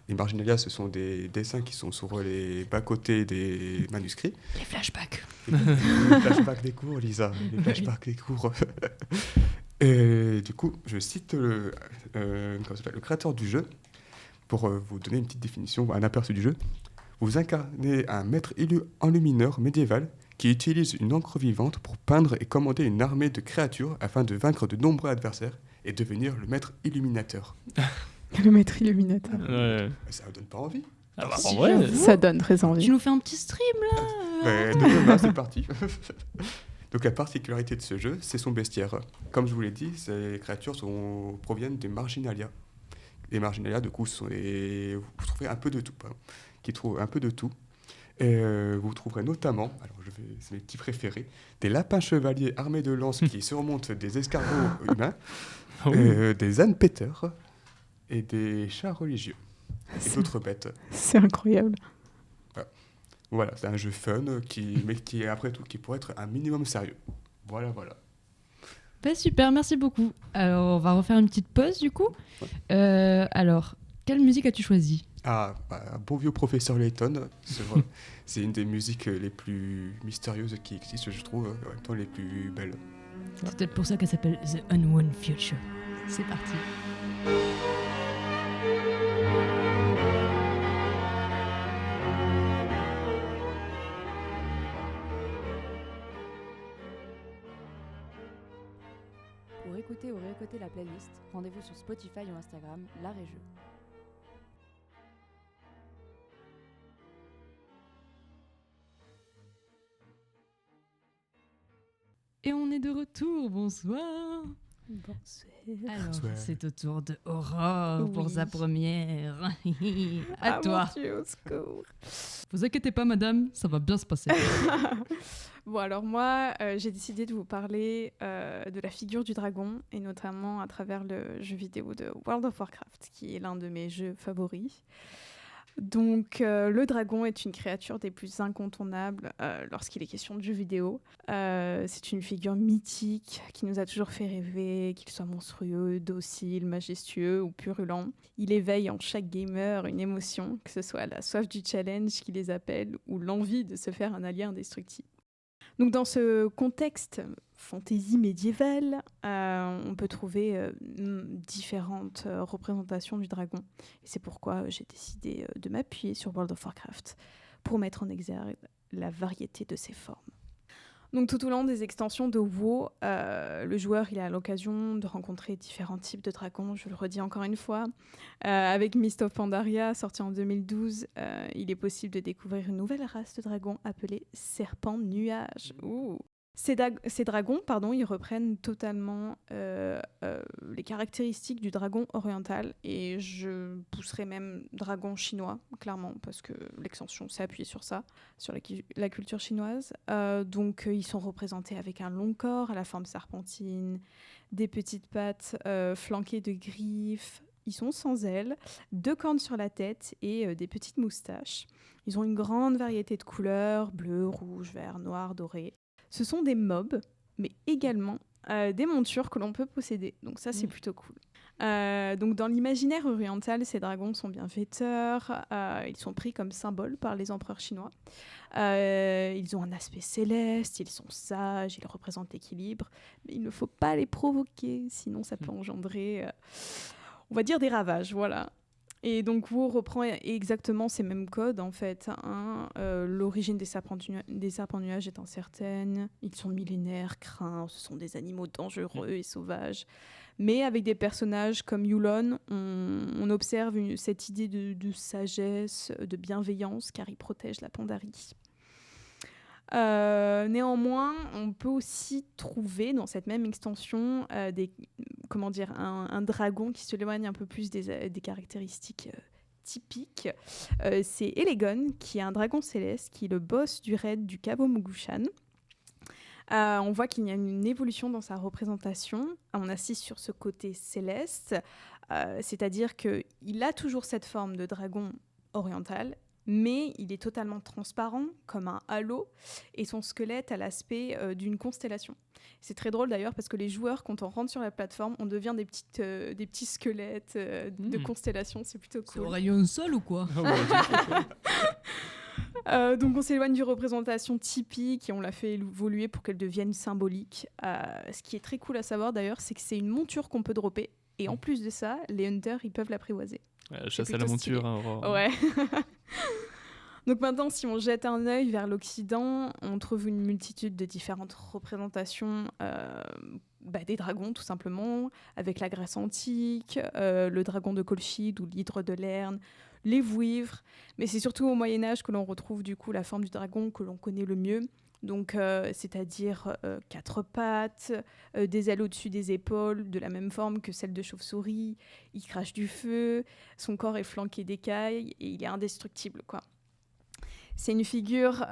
Les marginalia, ce sont des dessins qui sont sur les bas-côtés des manuscrits. Les flashbacks. Les flashbacks des cours, Lisa. Les flashbacks des cours. Et du coup, je cite le créateur du jeu pour vous donner une petite définition, un aperçu du jeu. Vous incarnez un maître enlumineur médiéval qui utilise une encre vivante pour peindre et commander une armée de créatures afin de vaincre de nombreux adversaires et devenir le maître illuminateur. Le maître illuminateur. Ouais. Ça ne donne pas envie. Ah bah, Si, en vrai. j'avoue. Ça donne très Tu envie. nous fais un petit stream là Demain, c'est parti. Donc la particularité de ce jeu, c'est son bestiaire. Comme je vous l'ai dit, ces créatures proviennent des marginalia. Les marginalia, du coup, vous trouvez un peu de tout. Qui trouvent un peu de tout. Et vous trouverez notamment, alors c'est mes petits préférés, des lapins chevaliers armés de lances qui surmontent des escargots humains, Ah oui. des ânes péteurs et des chats religieux et C'est d'autres bêtes. c'est incroyable. Voilà, c'est un jeu fun mais qui est après tout qui pourrait être un minimum sérieux. Voilà, voilà. Bah, super, merci beaucoup. Alors, on va refaire une petite pause du coup. Alors, quelle musique as-tu choisi? Ah, un bon vieux professeur Layton, c'est vrai. C'est une des musiques les plus mystérieuses qui existent, je trouve, en même temps les plus belles. C'est peut-être pour ça qu'elle s'appelle The Unknown Future. C'est parti. Pour écouter ou réécouter la playlist, rendez-vous sur Spotify ou Instagram, l'art et jeu. Et on est de retour, bonsoir. Alors, Bonsoir. c'est au tour de Aurore pour Oui. sa première. À Ah, toi. mon Dieu, au secours. Vous inquiétez pas, madame, ça va bien se passer. Bon, alors moi, j'ai décidé de vous parler de la figure du dragon, et notamment à travers le jeu vidéo de World of Warcraft, qui est l'un de mes jeux favoris. Donc, le dragon est une créature des plus incontournables lorsqu'il est question de jeux vidéo. C'est une figure mythique qui nous a toujours fait rêver, qu'il soit monstrueux, docile, majestueux ou purulent. Il éveille en chaque gamer une émotion, que ce soit la soif du challenge qui les appelle ou l'envie de se faire un allié indestructible. Donc dans ce contexte fantasy médiévale, on peut trouver différentes représentations du dragon. Et c'est pourquoi j'ai décidé de m'appuyer sur World of Warcraft pour mettre en exergue la variété de ses formes. Donc tout au long des extensions de WoW, le joueur il a l'occasion de rencontrer différents types de dragons, je le redis encore une fois. Avec Mist of Pandaria, sorti en 2012, il est possible de découvrir une nouvelle race de dragons appelée Serpent Nuage. Ouh. Ces dragons, ils reprennent totalement les caractéristiques du dragon oriental, et je pousserais même dragon chinois, clairement, parce que l'extension s'est appuyée sur ça, sur la culture chinoise. Donc ils sont représentés avec un long corps à la forme serpentine, des petites pattes flanquées de griffes. Ils sont sans ailes, 2 cornes sur la tête et des petites moustaches. Ils ont une grande variété de couleurs, bleu, rouge, vert, noir, doré. Ce sont des mobs, mais également des montures que l'on peut posséder. Donc ça, c'est plutôt cool. Donc dans l'imaginaire oriental, ces dragons sont bienfaiteurs. Ils sont pris comme symbole par les empereurs chinois. Ils ont un aspect céleste, ils sont sages, ils représentent l'équilibre. Mais il ne faut pas les provoquer, sinon ça peut engendrer, on va dire, des ravages. Voilà. Et donc, WoW reprend exactement ces mêmes codes, en fait. L'origine des serpents nuages est incertaine. Ils sont millénaires, craints. Ce sont des animaux dangereux et sauvages. Mais avec des personnages comme Yulon, on observe cette idée de sagesse, de bienveillance, car ils protègent la Pandarie. Néanmoins, on peut aussi trouver dans cette même extension un dragon qui s'éloigne un peu plus des caractéristiques typiques. C'est Elegon, qui est un dragon céleste, qui est le boss du raid du Cabo Mugushan. On voit qu'il y a une évolution dans sa représentation. On assiste sur ce côté céleste, c'est-à-dire qu'il a toujours cette forme de dragon oriental, mais il est totalement transparent, comme un halo, et son squelette a l'aspect d'une constellation. C'est très drôle d'ailleurs, parce que les joueurs, quand on rentre sur la plateforme, on devient des petits squelettes de constellations, c'est plutôt cool. C'est au rayon sol ou quoi? Donc on s'éloigne d'une représentation typique et on l'a fait évoluer pour qu'elle devienne symbolique. Ce qui est très cool à savoir d'ailleurs, c'est que c'est une monture qu'on peut dropper, et en plus de ça, les hunters, ils peuvent la apprivoiser. Chasse à la monture, hein, Aurore. Ouais. Donc maintenant, si on jette un œil vers l'Occident, on trouve une multitude de différentes représentations des dragons, tout simplement, avec la Grèce antique, le dragon de Colchide ou l'hydre de Lerne, les vouivres. Mais c'est surtout au Moyen-Âge que l'on retrouve du coup la forme du dragon que l'on connaît le mieux. Donc, c'est-à-dire 4 pattes, des ailes au-dessus des épaules, de la même forme que celle de chauve-souris. Il crache du feu, son corps est flanqué d'écailles et il est indestructible, quoi. C'est une figure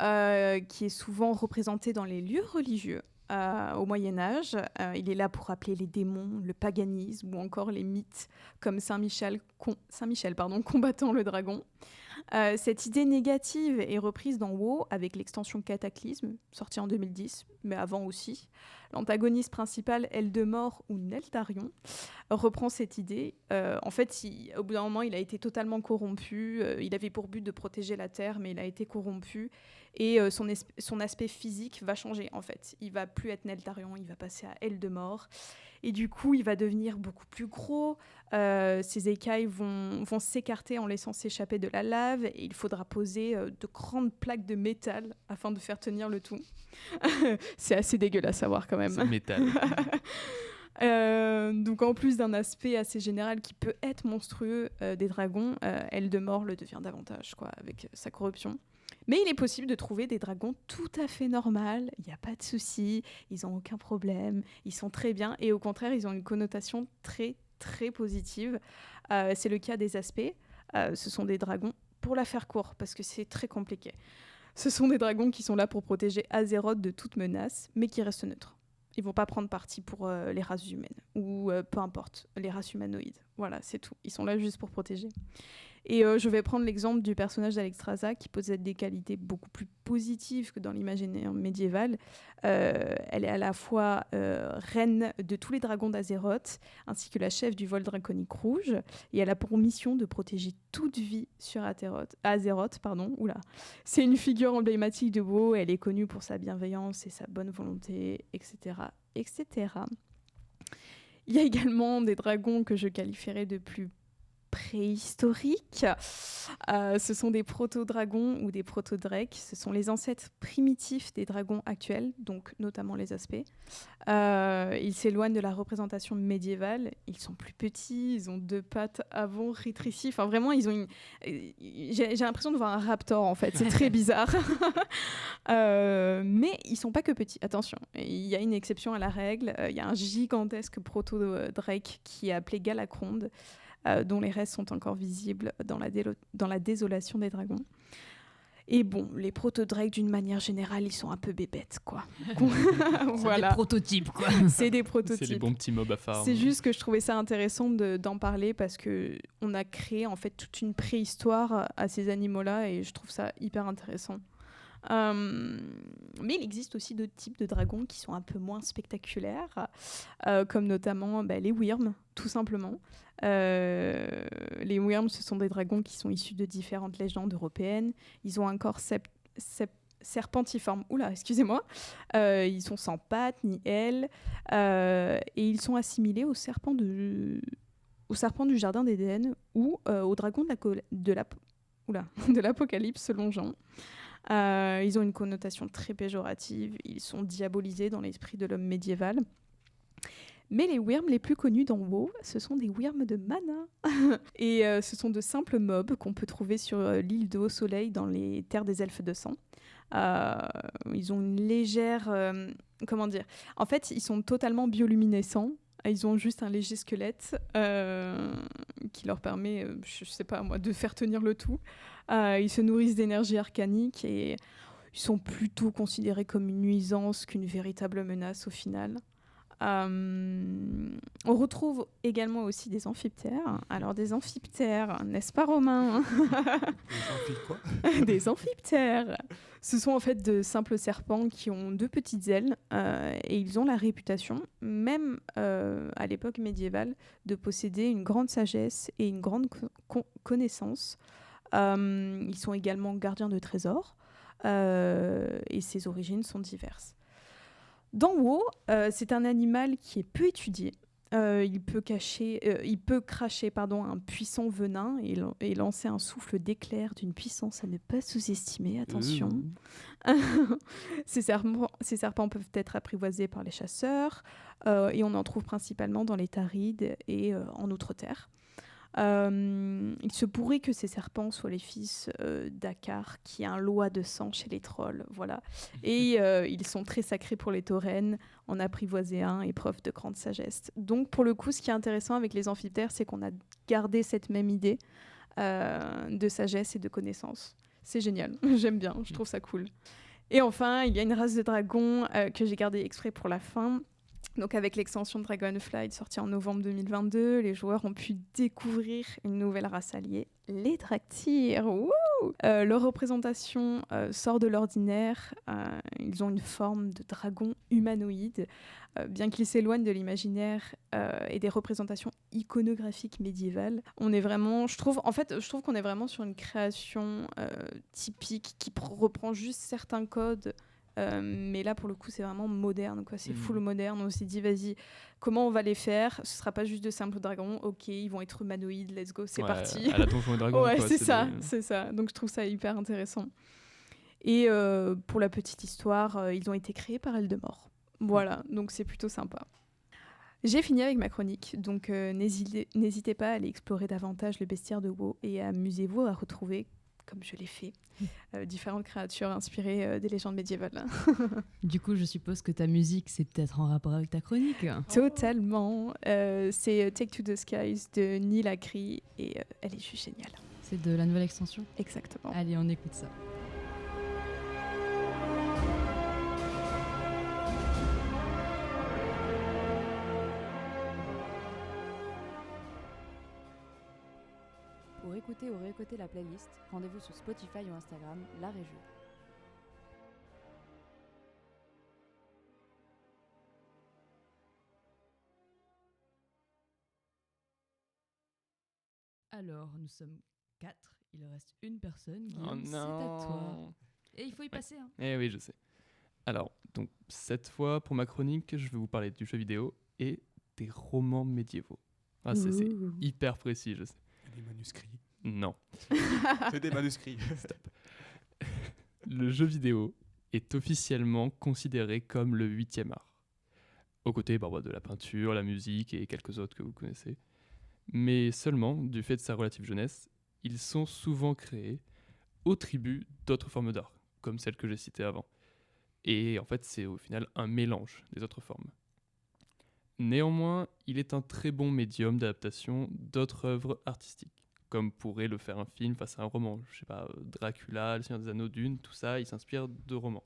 qui est souvent représentée dans les lieux religieux au Moyen-Âge. Il est là pour rappeler les démons, le paganisme ou encore les mythes, comme Saint-Michel, combattant le dragon. Cette idée négative est reprise dans WoW avec l'extension Cataclysme, sortie en 2010, mais avant aussi. L'antagoniste principal, Eldemort ou Neltharion, reprend cette idée. En fait, au bout d'un moment, il a été totalement corrompu. Il avait pour but de protéger la Terre, mais il a été corrompu. Et son aspect physique va changer, en fait. Il va plus être Neltharion, il va passer à Eldemort. Et du coup, il va devenir beaucoup plus gros. Ses écailles vont s'écarter en laissant s'échapper de la lave. Et il faudra poser de grandes plaques de métal afin de faire tenir le tout. C'est assez dégueulasse à voir quand même. C'est métal. Donc en plus d'un aspect assez général qui peut être monstrueux des dragons, Eldemort le devient davantage, quoi, avec sa corruption. Mais il est possible de trouver des dragons tout à fait normaux, il n'y a pas de souci, ils n'ont aucun problème, ils sont très bien, et au contraire, ils ont une connotation très, très positive. C'est le cas des aspects. Ce sont des dragons, pour la faire court, parce que c'est très compliqué. Ce sont des dragons qui sont là pour protéger Azeroth de toute menace, mais qui restent neutres. Ils vont pas prendre parti pour les races humaines, ou peu importe, les races humanoïdes. Voilà, c'est tout. Ils sont là juste pour protéger. Et je vais prendre l'exemple du personnage d'Alexstrasza qui possède des qualités beaucoup plus positives que dans l'imaginaire médiéval. Elle est à la fois reine de tous les dragons d'Azeroth, ainsi que la chef du vol draconique rouge, et elle a pour mission de protéger toute vie sur Azeroth. C'est une figure emblématique de WoW, elle est connue pour sa bienveillance et sa bonne volonté, etc., etc. Il y a également des dragons que je qualifierais de plus préhistoriques. Ce sont des proto-dragons ou des proto-drakes. Ce sont les ancêtres primitifs des dragons actuels, donc notamment les aspects. Ils s'éloignent de la représentation médiévale. Ils sont plus petits, ils ont 2 pattes avant rétrécies. Enfin, vraiment, ils ont j'ai l'impression de voir un raptor, en fait. C'est très bizarre. Mais ils sont pas que petits. Attention, il y a une exception à la règle. Il y a un gigantesque proto-drake qui est appelé Galacronde, dont les restes sont encore visibles dans la désolation des dragons. Et bon, les proto-drakes, d'une manière générale, ils sont un peu bébêtes, quoi. Voilà. C'est des prototypes, quoi. C'est des prototypes. C'est les bons petits mobs à farm. C'est juste que je trouvais ça intéressant d'en parler parce qu'on a créé en fait toute une préhistoire à ces animaux-là et je trouve ça hyper intéressant. Mais il existe aussi d'autres types de dragons qui sont un peu moins spectaculaires, comme notamment les wyrms, tout simplement. Les wyrms, ce sont des dragons qui sont issus de différentes légendes européennes. Ils ont un corps serpentiforme. Oula, excusez-moi. Ils sont sans pattes ni ailes. Et ils sont assimilés au serpent du jardin d'Éden ou au dragon de l'Apocalypse, selon Jean. Ils ont une connotation très péjorative. Ils sont diabolisés dans l'esprit de l'homme médiéval. Mais les wyrms les plus connus dans WoW, ce sont des wyrms de mana. Et ce sont de simples mobs qu'on peut trouver sur l'île de Haut-Soleil dans les terres des elfes de sang. Ils ont une légère... En fait, ils sont totalement bioluminescents. Ils ont juste un léger squelette qui leur permet, je sais pas moi, de faire tenir le tout. Ils se nourrissent d'énergie arcanique et ils sont plutôt considérés comme une nuisance qu'une véritable menace au final. On retrouve également aussi des amphiptères. Alors des amphiptères, n'est-ce pas Romain? Des amphiptères. Ce sont en fait de simples serpents qui ont 2 petites ailes et ils ont la réputation, même à l'époque médiévale, de posséder une grande sagesse et une grande connaissance. Ils sont également gardiens de trésors et ses origines sont diverses. Dans WoW, c'est un animal qui est peu étudié. Il peut cracher un puissant venin et lancer un souffle d'éclair d'une puissance à ne pas sous-estimer. Attention. Ces serpents peuvent être apprivoisés par les chasseurs et on en trouve principalement dans les Tarides et en Outre-Terre. Il se pourrait que ces serpents soient les fils d'Akar, qui est un loi de sang chez les trolls, voilà. Et ils sont très sacrés pour les taurennes, en apprivoiser un et preuve de grande sagesse. Donc pour le coup, ce qui est intéressant avec les amphiptères, c'est qu'on a gardé cette même idée de sagesse et de connaissance. C'est génial, j'aime bien, je trouve ça cool. Et enfin, il y a une race de dragons que j'ai gardée exprès pour la fin. Donc avec l'extension Dragonflight sortie en novembre 2022, les joueurs ont pu découvrir une nouvelle race alliée, les Draktyr. Leur représentation sort de l'ordinaire. Ils ont une forme de dragon humanoïde, bien qu'ils s'éloignent de l'imaginaire et des représentations iconographiques médiévales. Je trouve qu'on est vraiment sur une création typique qui reprend juste certains codes. Mais là pour le coup c'est vraiment moderne quoi. C'est full moderne. On s'est dit vas-y, comment on va les faire, ce sera pas juste de simples dragons, ok ils vont être humanoïdes, let's go, c'est parti. À la Donjon et Dragon. Ouais, quoi, c'est ça, donc je trouve ça hyper intéressant. Et pour la petite histoire, ils ont été créés par Eldemort, voilà, donc c'est plutôt sympa. J'ai fini avec ma chronique, donc n'hésitez pas à aller explorer davantage le bestiaire de WoW et amusez-vous à retrouver, comme je l'ai fait, différentes créatures inspirées des légendes médiévales. Du coup, je suppose que ta musique, c'est peut-être en rapport avec ta chronique. Totalement. C'est Take to the Skies de Neil Acri et elle est juste géniale. C'est de la nouvelle extension ? Exactement. Allez, on écoute ça. Pour écouter ou réécouter la playlist, rendez-vous sur Spotify ou Instagram, La Réjeu. Alors, nous sommes 4. Il reste une personne. Oh Guillaume, c'est à toi. non. Et il faut y passer. Hein. Eh oui, je sais. Alors, donc, cette fois, pour ma chronique, je vais vous parler du jeu vidéo et des romans médiévaux. Ah, c'est hyper précis, je sais. Et des manuscrits. Non. C'est des manuscrits. Stop. Le jeu vidéo est officiellement considéré comme le 8e art. Aux côtés de la peinture, la musique et quelques autres que vous connaissez. Mais seulement, du fait de sa relative jeunesse, ils sont souvent créés au tribut d'autres formes d'art, comme celles que j'ai citées avant. Et en fait, c'est au final un mélange des autres formes. Néanmoins, il est un très bon médium d'adaptation d'autres œuvres artistiques, comme pourrait le faire un film face à un roman. Je sais pas, Dracula, Le Seigneur des Anneaux, Dune, tout ça, il s'inspire de romans.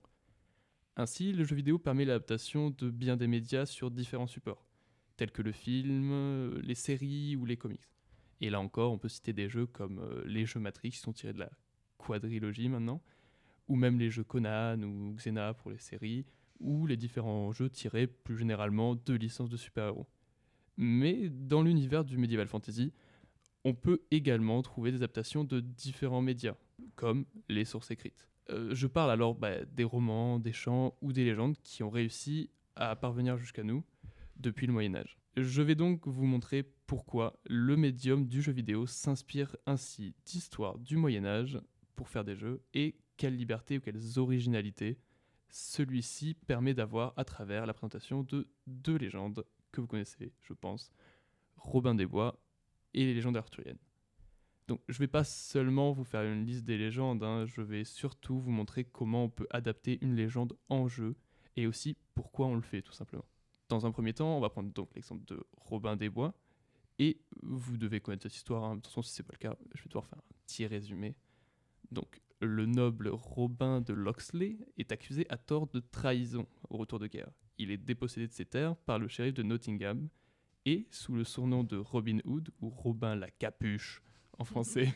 Ainsi, le jeu vidéo permet l'adaptation de bien des médias sur différents supports, tels que le film, les séries ou les comics. Et là encore, on peut citer des jeux comme les jeux Matrix qui sont tirés de la quadrilogie maintenant, ou même les jeux Conan ou Xena pour les séries, ou les différents jeux tirés plus généralement de licences de super-héros. Mais dans l'univers du medieval fantasy, on peut également trouver des adaptations de différents médias, comme les sources écrites. Je parle alors des romans, des chants ou des légendes qui ont réussi à parvenir jusqu'à nous depuis le Moyen-Âge. Je vais donc vous montrer pourquoi le médium du jeu vidéo s'inspire ainsi d'histoires du Moyen-Âge pour faire des jeux et quelle liberté ou quelles originalités celui-ci permet d'avoir à travers la présentation de deux légendes que vous connaissez, je pense, Robin des Bois et les légendes arthuriennes. Donc je ne vais pas seulement vous faire une liste des légendes, je vais surtout vous montrer comment on peut adapter une légende en jeu et aussi pourquoi on le fait tout simplement. Dans un premier temps, on va prendre donc l'exemple de Robin des Bois et vous devez connaître cette histoire, attention si ce n'est pas le cas, je vais devoir faire un petit résumé. Donc le noble Robin de Locksley est accusé à tort de trahison au retour de guerre. Il est dépossédé de ses terres par le shérif de Nottingham et, sous le surnom de Robin Hood, ou Robin la Capuche en français,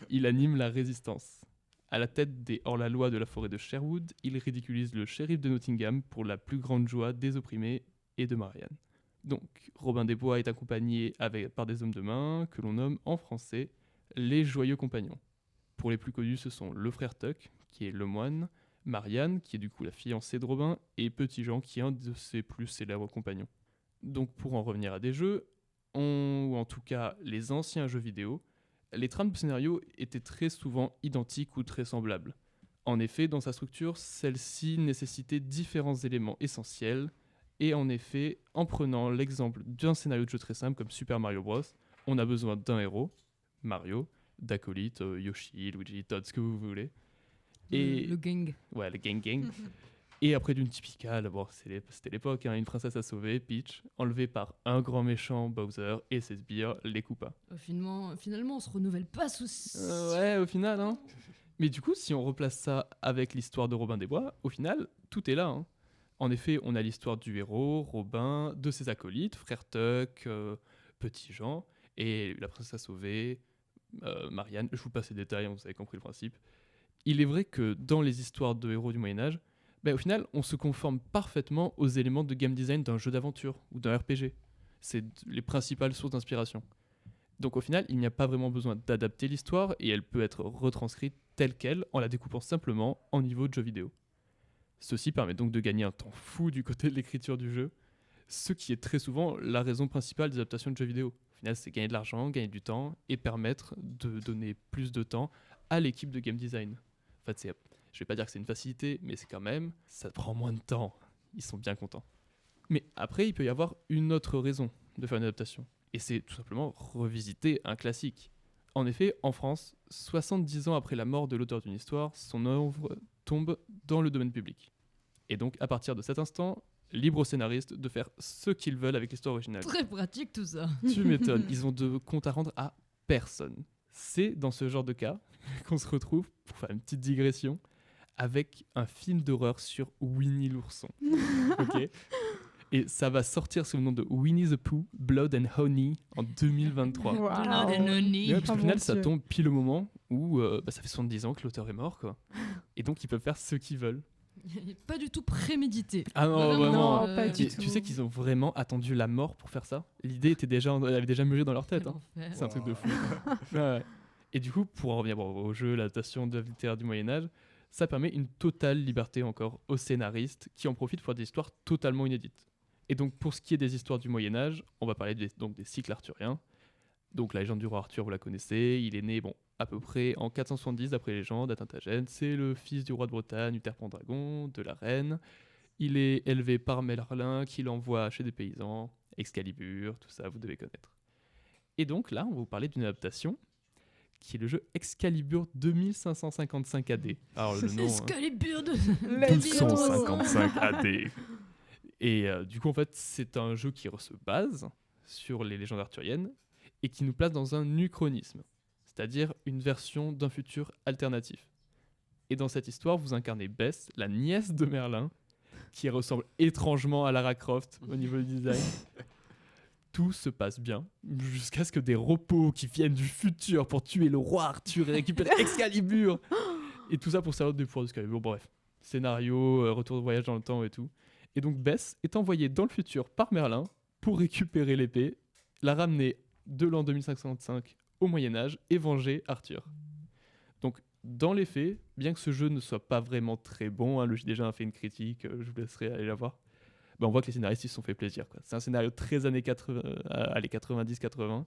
il anime la résistance. À la tête des hors-la-loi de la forêt de Sherwood, il ridiculise le shérif de Nottingham pour la plus grande joie des opprimés et de Marianne. Donc, Robin des Bois est accompagné par des hommes de main que l'on nomme en français les Joyeux Compagnons. Pour les plus connus, ce sont le frère Tuck, qui est le moine, Marianne, qui est du coup la fiancée de Robin, et Petit Jean, qui est un de ses plus célèbres compagnons. Donc pour en revenir à des jeux, ou en tout cas les anciens jeux vidéo, les trames de scénario étaient très souvent identiques ou très semblables. En effet, dans sa structure, celle-ci nécessitait différents éléments essentiels, et en effet, en prenant l'exemple d'un scénario de jeu très simple comme Super Mario Bros, on a besoin d'un héros, Mario, d'acolytes, Yoshi, Luigi, Todd, ce que vous voulez. Et Le gang. Ouais, le gang. Et après d'une typicale, c'était l'époque, une princesse à sauver, Peach, enlevée par un grand méchant, Bowser, et ses sbires, les Koopas. Finalement, on se renouvelle pas sous... Ouais, au final, Mais du coup, si on replace ça avec l'histoire de Robin des Bois, au final, tout est là. Hein. En effet, on a l'histoire du héros, Robin, de ses acolytes, frère Tuck, Petit Jean, et la princesse sauvée, Marianne. Je vous passe les détails, vous avez compris le principe. Il est vrai que dans les histoires de héros du Moyen-Âge, au final, on se conforme parfaitement aux éléments de game design d'un jeu d'aventure ou d'un RPG. C'est les principales sources d'inspiration. Donc au final, il n'y a pas vraiment besoin d'adapter l'histoire et elle peut être retranscrite telle qu'elle en la découpant simplement en niveau de jeu vidéo. Ceci permet donc de gagner un temps fou du côté de l'écriture du jeu, ce qui est très souvent la raison principale des adaptations de jeux vidéo. Au final, c'est gagner de l'argent, gagner du temps et permettre de donner plus de temps à l'équipe de game design. En fait, je vais pas dire que c'est une facilité, mais c'est quand même, ça prend moins de temps. Ils sont bien contents. Mais après, il peut y avoir une autre raison de faire une adaptation. Et c'est tout simplement revisiter un classique. En effet, en France, 70 ans après la mort de l'auteur d'une histoire, son œuvre tombe dans le domaine public. Et donc, à partir de cet instant, libre aux scénaristes de faire ce qu'ils veulent avec l'histoire originale. Très pratique tout ça. Tu m'étonnes, ils ont de compte à rendre à personne. C'est dans ce genre de cas qu'on se retrouve, pour faire une petite digression, avec un film d'horreur sur Winnie l'ourson. Ok. Et ça va sortir sous le nom de Winnie the Pooh, Blood and Honey en 2023. Wow. Ouais, parce qu'au Oh final, mon ça Dieu. tombe pile au moment où ça fait 70 ans que l'auteur est mort, quoi. Et donc, ils peuvent faire ce qu'ils veulent. Pas du tout prémédité. Ah non, Vraiment, vraiment. Non, pas du Et tout. tu sais qu'ils ont vraiment attendu la mort pour faire ça. L'idée elle avait déjà mûri dans leur tête. Hein. L'enfer. C'est un truc de fou. Ouais. Et du coup, pour en revenir au jeu, l'adaptation de littéraire du Moyen-Âge, ça permet une totale liberté encore aux scénaristes qui en profitent pour faire des histoires totalement inédites. Et donc, pour ce qui est des histoires du Moyen-Âge, on va parler donc des cycles arthuriens. Donc, la légende du roi Arthur, vous la connaissez. Il est né, à peu près en 470 d'après les légendes, à Tintagène. C'est le fils du roi de Bretagne, Uther Pendragon, de la reine. Il est élevé par Merlin, qui l'envoie chez des paysans. Excalibur, tout ça, vous devez connaître. Et donc, là, on va vous parler d'une adaptation qui est le jeu Excalibur 2555 AD. Alors, le nom... Excalibur de... 1255 AD. Et du coup, en fait, c'est un jeu qui se base sur les légendes arthuriennes et qui nous place dans un uchronisme, c'est-à-dire une version d'un futur alternatif. Et dans cette histoire, vous incarnez Bess, la nièce de Merlin, qui ressemble étrangement à Lara Croft au niveau du design. Tout se passe bien, jusqu'à ce que des repos qui viennent du futur pour tuer le roi Arthur et récupérer Excalibur. Et tout ça pour servir des pouvoirs d'Excalibur. Bref, scénario, retour de voyage dans le temps et tout. Et donc Bess est envoyée dans le futur par Merlin pour récupérer l'épée, la ramener de l'an 2555 au Moyen-Âge et venger Arthur. Donc dans les faits, bien que ce jeu ne soit pas vraiment très bon, le JDG a fait une critique, je vous laisserai aller la voir, on voit que les scénaristes ils se sont fait plaisir, quoi. C'est un scénario très années 90-80.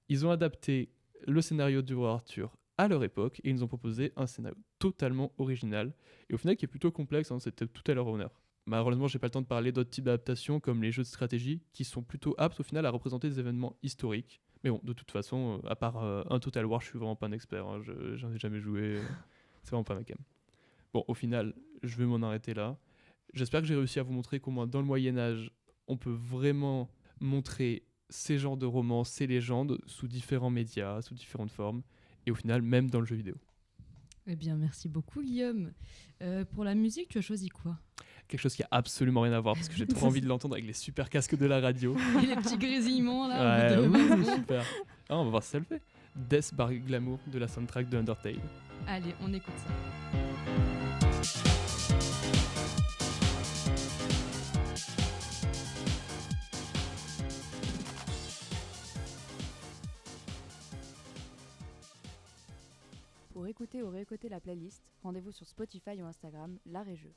Ils ont adapté le scénario du roi Arthur à leur époque et ils nous ont proposé un scénario totalement original et au final qui est plutôt complexe, c'était tout à leur honneur. Malheureusement, j'ai pas le temps de parler d'autres types d'adaptations comme les jeux de stratégie qui sont plutôt aptes au final à représenter des événements historiques. Mais bon, de toute façon, à part un Total War, je suis vraiment pas un expert. J'en ai jamais joué. C'est vraiment pas ma cam. Bon, au final, je vais m'en arrêter là. J'espère que j'ai réussi à vous montrer qu'au moins dans le Moyen-Âge, on peut vraiment montrer ces genres de romans, ces légendes sous différents médias, sous différentes formes. Et au final, même dans le jeu vidéo. Eh bien, merci beaucoup, Guillaume. Pour la musique, tu as choisi quoi? Quelque chose qui a absolument rien à voir parce que j'ai trop envie de l'entendre avec les super casques de la radio. Et les petits grésillements là. Ouais, de- oui, c'est super. Ah, on va voir si ça le fait. Death by Glamour de la soundtrack de Undertale. Allez, on écoute ça. Pour écouter ou réécouter la playlist, rendez-vous sur Spotify ou Instagram, l'art et jeu.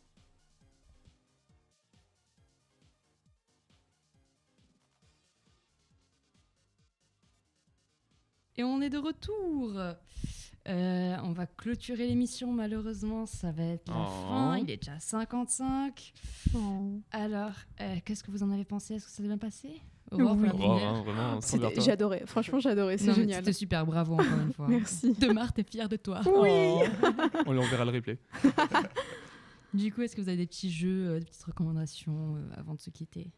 Et on est de retour. On va clôturer l'émission, malheureusement. Ça va être la Oh. fin. Il est déjà 55. Oh. Alors, qu'est-ce que vous en avez pensé? Est-ce que ça s'est bien passé? Oui. Aurore, pour la Oh, première. vraiment, sans C'était- vertige. J'ai adoré, franchement j'ai adoré, c'est Non, mais génial. C'était super, bravo encore une fois. Merci. Demar, t'es fière de toi. Oh. On lui enverra le replay. Du coup, est-ce que vous avez des petits jeux, des petites recommandations avant de se quitter?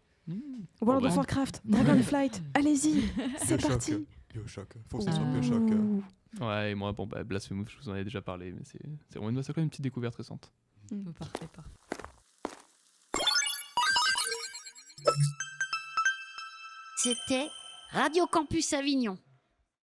World Ouais. of Warcraft, Dragonflight, allez-y, c'est Bioshock. parti. Bioshock. Foncez sur Bioshock. Ouais, et moi, bon, bah, Blasphemous, je vous en ai déjà parlé, mais c'est vraiment c'est quand même une petite découverte récente. Parfait. C'était Radio Campus Avignon.